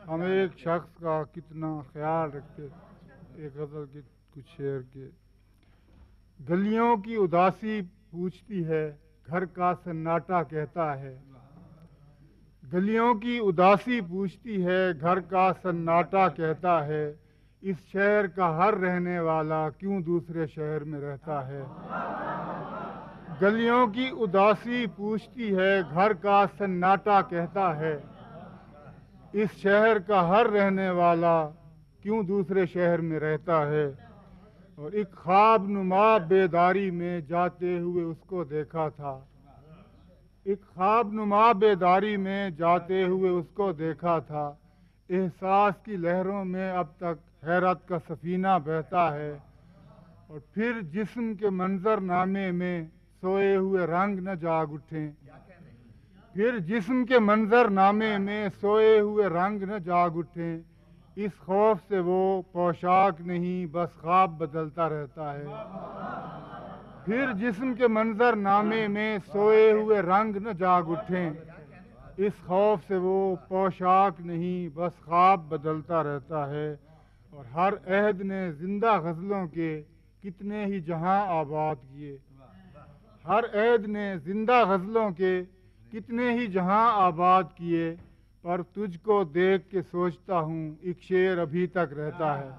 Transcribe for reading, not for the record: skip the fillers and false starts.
ہم ایک شخص کا کتنا خیال رکھتے. ایک غزل کے کچھ شعر کے. گلیوں کی اداسی پوچھتی ہے، گھر کا سناٹا کہتا ہے. گلیوں کی اداسی پوچھتی ہے، گھر کا سناٹا کہتا ہے. اس شہر کا ہر رہنے والا کیوں دوسرے شہر میں رہتا ہے. گلیوں کی اداسی پوچھتی ہے، گھر کا سناٹا کہتا ہے. اس شہر کا ہر رہنے والا کیوں دوسرے شہر میں رہتا ہے. اور ایک خواب نما بیداری میں جاتے ہوئے اس کو دیکھا تھا. ایک خواب نما بیداری میں جاتے ہوئے اس کو دیکھا تھا. احساس کی لہروں میں اب تک حیرت کا سفینہ بہتا ہے. اور پھر جسم کے منظر نامے میں سوئے ہوئے رنگ نہ جاگ اٹھیں. پھر جسم کے منظر نامے میں سوئے ہوئے رنگ نہ جاگ اٹھیں. اس خوف سے وہ پوشاک نہیں بس خواب بدلتا رہتا ہے. پھر جسم کے منظر نامے میں سوئے ہوئے رنگ نہ جاگ اٹھیں. اس خوف سے وہ پوشاک نہیں بس خواب بدلتا رہتا ہے. اور ہر عہد نے زندہ غزلوں کے کتنے ہی جہاں آباد کیے. ہر عہد نے زندہ غزلوں کے کتنے ہی جہاں آباد کیے. پر تجھ کو دیکھ کے سوچتا ہوں ایک شعر ابھی تک رہتا ہے.